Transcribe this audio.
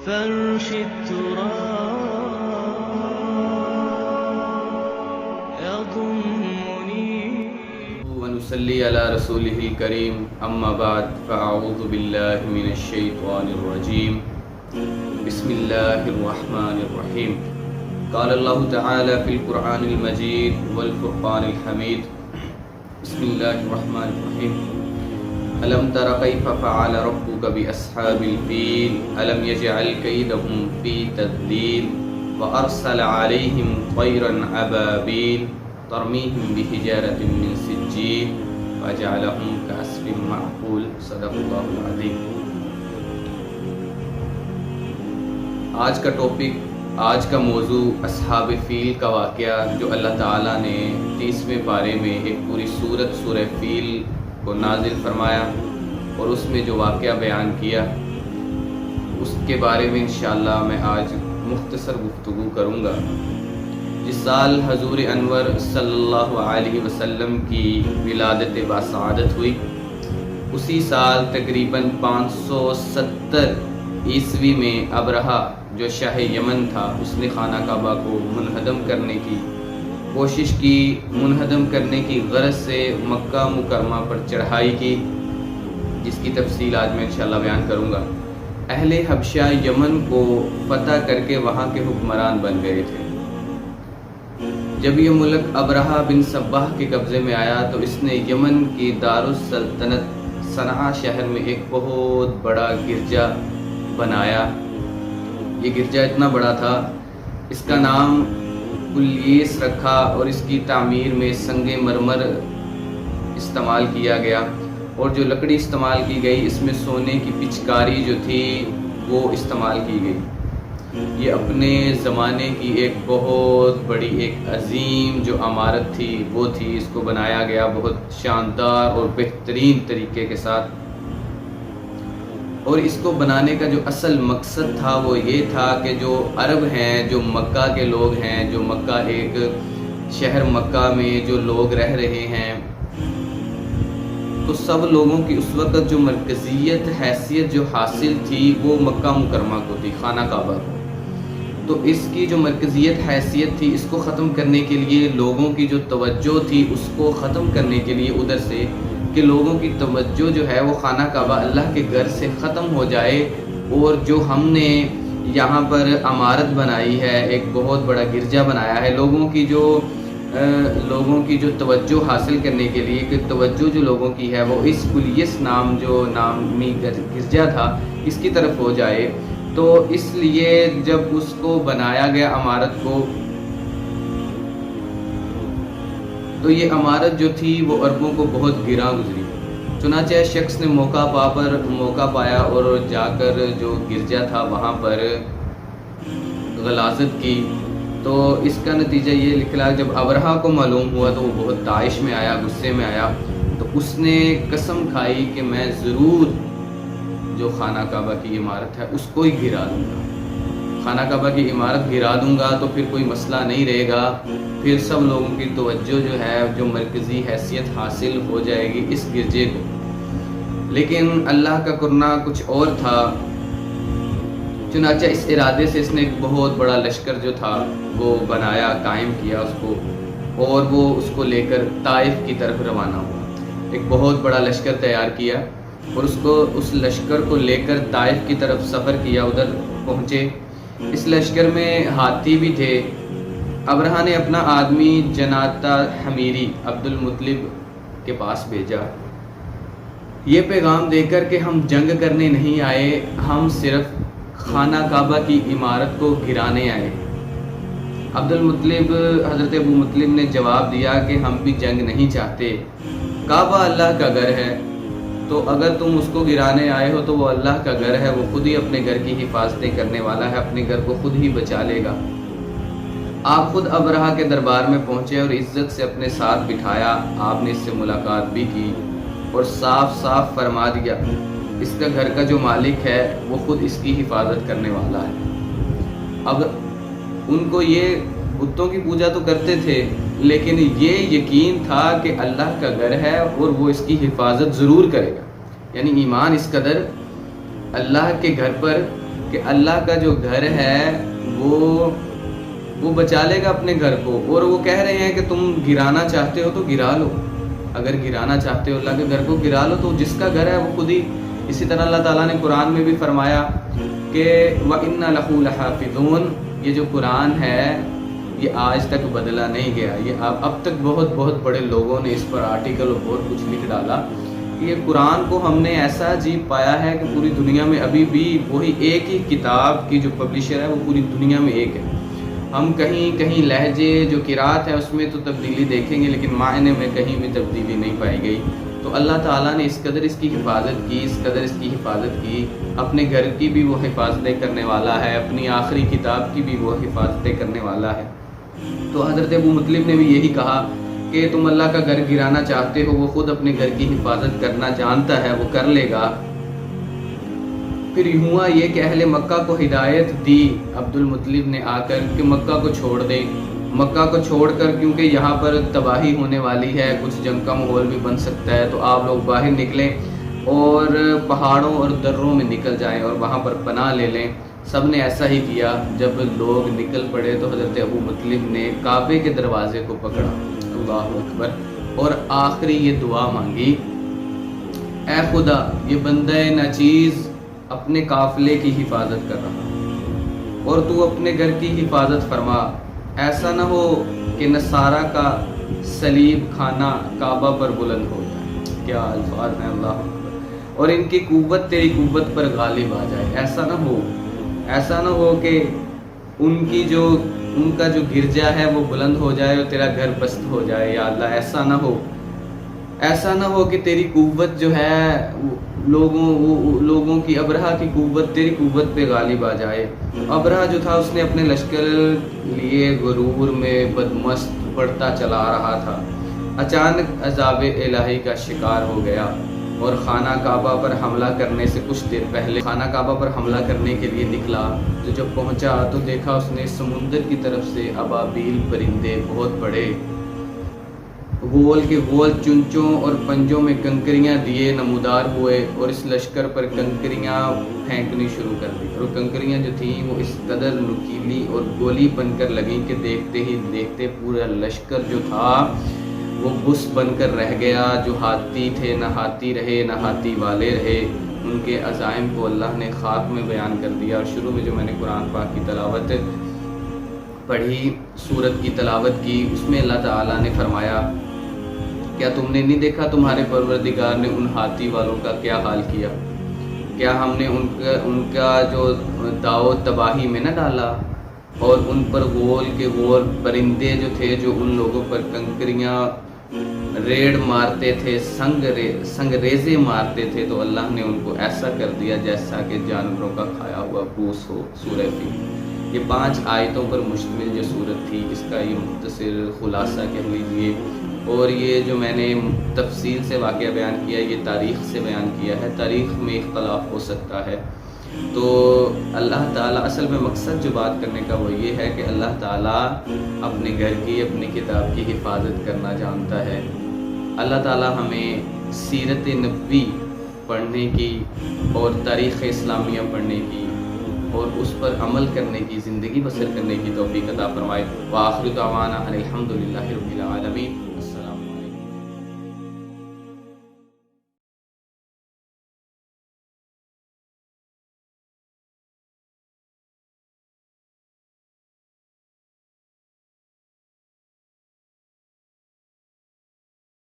فرش التراب يضمني ونصلي على رسوله الكريم أما بعد فأعوذ بالله من الشيطان الرجيم بسم الله الرحمن الرحيم قال الله تعالى في القرآن المجيد والفرقان الحميد بسم الله الرحمن الرحيم ألم تر كيف فعل ربك بأصحاب الفيل ألم يجعل كيدهم في تضليل وأرسل عليهم طيرا أبابيل ترميهم بحجارة من سجيل وجعلهم كعصف معقول صدق الله العظيم۔ آج کا ٹاپک، آج کا موضوع اصحاب فیل کا واقعہ جو اللہ تعالیٰ نے 30ویں پارے میں ایک پوری سورہ فیل کو نازل فرمایا اور اس میں جو واقعہ بیان کیا اس کے بارے میں انشاءاللہ میں آج مختصر گفتگو کروں گا۔ جس سال حضور انور صلی اللہ علیہ وسلم کی ولادت باسعادت ہوئی، اسی سال تقریباً 570 عیسوی میں ابرہہ جو شاہ یمن تھا اس نے خانہ کعبہ کو منہدم کرنے کی کوشش کی، منہدم کرنے کی غرض سے مکہ مکرمہ پر چڑھائی کی، جس کی تفصیل آج میں انشاءاللہ بیان کروں گا۔ اہل حبشہ یمن کو فتح کر کے وہاں کے حکمران بن گئے تھے۔ جب یہ ملک ابرہہ بن صباح کے قبضے میں آیا تو اس نے یمن کی دارالسلطنت صنعاء شہر میں ایک بہت بڑا گرجا بنایا۔ یہ گرجا اتنا بڑا تھا، اس کا نام کلیس رکھا اور اس کی تعمیر میں سنگ مرمر استعمال کیا گیا، اور جو لکڑی استعمال کی گئی اس میں سونے کی پچکاری جو تھی وہ استعمال کی گئی۔ یہ اپنے زمانے کی ایک بہت بڑی ایک عظیم جو عمارت تھی وہ تھی، اس کو بنایا گیا بہت شاندار اور بہترین طریقے کے ساتھ۔ اور اس کو بنانے کا جو اصل مقصد تھا وہ یہ تھا کہ جو عرب ہیں، جو مکہ کے لوگ ہیں، جو مکہ ایک شہر مکہ میں جو لوگ رہ رہے ہیں، تو سب لوگوں کی اس وقت جو مرکزیت حیثیت جو حاصل تھی وہ مکہ مکرمہ کو تھی، خانہ کعبہ کو۔ تو اس کی جو مرکزیت حیثیت تھی اس کو ختم کرنے کے لیے، لوگوں کی جو توجہ تھی اس کو ختم کرنے کے لیے ادھر سے کہ لوگوں کی توجہ جو ہے وہ خانہ کعبہ اللہ کے گھر سے ختم ہو جائے، اور جو ہم نے یہاں پر عمارت بنائی ہے، ایک بہت بڑا گرجا بنایا ہے، لوگوں کی جو توجہ حاصل کرنے کے لیے کہ توجہ جو لوگوں کی ہے وہ اس کلیس نام جو نامی گرجا تھا اس کی طرف ہو جائے، تو اس لیے جب اس کو بنایا گیا عمارت کو، تو یہ عمارت جو تھی وہ عربوں کو بہت گراں گزری۔ چنانچہ شخص نے موقع پایا اور جا کر جو گرجا تھا وہاں پر غلاظت کی، تو اس کا نتیجہ یہ نکلا جب ابرہہ کو معلوم ہوا تو وہ بہت طائش میں آیا، غصے میں آیا، تو اس نے قسم کھائی کہ میں ضرور جو خانہ کعبہ کی عمارت ہے اس کو ہی گرا دوں گا، خانہ کعبہ کی عمارت گرا دوں گا تو پھر کوئی مسئلہ نہیں رہے گا، پھر سب لوگوں کی توجہ جو ہے جو مرکزی حیثیت حاصل ہو جائے گی اس گرجے کو۔ لیکن اللہ کا کرنا کچھ اور تھا، چنانچہ اس ارادے سے اس نے ایک بہت بڑا لشکر جو تھا وہ بنایا، قائم کیا اس کو، اور وہ اس کو لے کر طائف کی طرف روانہ ہوا۔ ایک بہت بڑا لشکر تیار کیا اور اس لشکر کو لے کر طائف کی طرف سفر کیا، ادھر پہنچے۔ اس لشکر میں ہاتھی بھی تھے۔ ابرہہ نے اپنا آدمی جناتا حمیری عبد المطلب کے پاس بھیجا، یہ پیغام دے کر کہ ہم جنگ کرنے نہیں آئے، ہم صرف خانہ کعبہ کی عمارت کو گرانے آئے۔ حضرت ابو مطلب نے جواب دیا کہ ہم بھی جنگ نہیں چاہتے، کعبہ اللہ کا گھر ہے، تو اگر تم اس کو گرانے آئے ہو تو وہ اللہ کا گھر ہے، وہ خود ہی اپنے گھر کی حفاظتیں کرنے والا ہے، اپنے گھر کو خود ہی بچا لے گا۔ آپ خود ابرہہ کے دربار میں پہنچے اور عزت سے اپنے ساتھ بٹھایا، آپ نے اس سے ملاقات بھی کی اور صاف صاف فرما دیا اس کا گھر کا جو مالک ہے وہ خود اس کی حفاظت کرنے والا ہے۔ اب ان کو یہ بتوں کی پوجا تو کرتے تھے لیکن یہ یقین تھا کہ اللہ کا گھر ہے اور وہ اس کی حفاظت ضرور کرے گا، یعنی ایمان اس قدر اللہ کے گھر پر کہ اللہ کا جو گھر ہے وہ بچا لے گا اپنے گھر کو، اور وہ کہہ رہے ہیں کہ تم گرانا چاہتے ہو تو گرا لو، اگر گرانا چاہتے ہو اللہ کے گھر کو گرا لو، تو جس کا گھر ہے وہ خود ہی۔ اسی طرح اللہ تعالیٰ نے قرآن میں بھی فرمایا کہ وَإِنَّ لَهُ لَحَافِظُونَ، یہ جو قرآن ہے یہ آج تک بدلا نہیں گیا، یہ اب تک بہت بڑے لوگوں نے اس پر آرٹیکل اور بہت کچھ لکھ ڈالا۔ یہ قرآن کو ہم نے ایسا عجیب پایا ہے کہ پوری دنیا میں ابھی بھی وہی ایک ہی کتاب کی جو پبلشر ہے وہ پوری دنیا میں ایک ہے۔ ہم کہیں لہجے جو قرات ہے اس میں تو تبدیلی دیکھیں گے، لیکن معنی میں کہیں بھی تبدیلی نہیں پائی گئی۔ تو اللہ تعالیٰ نے اس قدر اس کی حفاظت کی، اپنے گھر کی بھی وہ حفاظتیں کرنے والا ہے، اپنی آخری کتاب کی بھی وہ حفاظتیں کرنے والا ہے۔ تو حضرت ابو مطلب نے بھی یہی کہا کہ تم اللہ کا گھر گرانا چاہتے ہو، وہ خود اپنے گھر کی حفاظت کرنا جانتا ہے، وہ کر لے گا۔ پھر ہوا یہ کہ اہل مکہ کو ہدایت دی عبد المطلب نے آ کر کہ مکہ کو چھوڑ دیں، مکہ کو چھوڑ کر، کیونکہ یہاں پر تباہی ہونے والی ہے، کچھ جنگ کا ماحول بھی بن سکتا ہے، تو آپ لوگ باہر نکلیں اور پہاڑوں اور دروں میں نکل جائیں اور وہاں پر پناہ لے لیں۔ سب نے ایسا ہی کیا۔ جب لوگ نکل پڑے تو حضرت ابو مطلب نے کعبے کے دروازے کو پکڑا، اللہ اکبر، اور آخری یہ دعا مانگی، اے خدا یہ بندہ ناچیز اپنے قافلے کی حفاظت کر رہا اور تو اپنے گھر کی حفاظت فرما، ایسا نہ ہو کہ نصارہ کا صلیب خانہ کعبہ پر بلند ہو جائے۔ کیا الفاظ ہیں، اللہ اکبر، اور ان کی قوت تیری قوت پر غالب آ جائے۔ ایسا نہ ہو کہ ان کا جو گرجا ہے وہ بلند ہو جائے اور تیرا گھر پست ہو جائے، یا اللہ ایسا نہ ہو کہ تیری قوت جو ہے لوگوں کی، ابرہہ کی قوت تیری قوت پہ غالب آ جائے۔ ابرہہ جو تھا اس نے اپنے لشکر لیے غرور میں بدمست بڑھتا چلا رہا تھا، اچانک عذاب الہی کا شکار ہو گیا اور خانہ کعبہ پر حملہ کرنے سے کچھ دیر پہلے خانہ کعبہ پر حملہ کرنے کے لیے نکلا۔ تو جب پہنچا تو دیکھا اس نے سمندر کی طرف سے ابابیل پرندے بہت بڑے گول کے گول چنچوں اور پنجوں میں کنکریاں دیے نمودار ہوئے اور اس لشکر پر کنکریاں پھینکنی شروع کر دی، اور کنکریاں جو تھیں وہ اس قدر نکیلی اور گولی بن کر لگیں کہ دیکھتے ہی دیکھتے پورا لشکر جو تھا وہ بس بن کر رہ گیا۔ جو ہاتھی تھے نہ ہاتھی رہے نہ ہاتھی والے رہے، ان کے عزائم کو اللہ نے خاک میں بیان کر دیا۔ اور شروع میں جو میں نے قرآن پاک کی تلاوت پڑھی، سورت کی تلاوت کی، اس میں اللہ تعالیٰ نے فرمایا، کیا تم نے نہیں دیکھا تمہارے پروردگار نے ان ہاتھی والوں کا کیا حال کیا؟ کیا ہم نے ان کا جو داؤ تباہی میں نہ ڈالا، اور ان پر غول کے غول پرندے جو تھے جو ان لوگوں پر کنکریاں ریڑ مارتے تھے، سنگ ریزے مارتے تھے، تو اللہ نے ان کو ایسا کر دیا جیسا کہ جانوروں کا کھایا ہوا گوشت ہو۔ سورہ فیل، یہ 5 آیتوں پر مشتمل جو سورت تھی، اس کا یہ مختصر خلاصہ کہہ لیجیے۔ اور یہ جو میں نے تفصیل سے واقعہ بیان کیا، یہ تاریخ سے بیان کیا ہے، تاریخ میں اختلاف ہو سکتا ہے۔ تو اللہ تعالیٰ اصل میں مقصد جو بات کرنے کا وہ یہ ہے کہ اللہ تعالیٰ اپنے گھر کی، اپنی کتاب کی حفاظت کرنا جانتا ہے۔ اللہ تعالیٰ ہمیں سیرت نبوی پڑھنے کی اور تاریخ اسلامیہ پڑھنے کی اور اس پر عمل کرنے کی، زندگی بسر کرنے کی توفیق عطا فرمائے۔ وآخر دعوانا الحمدللہ رب العالمین۔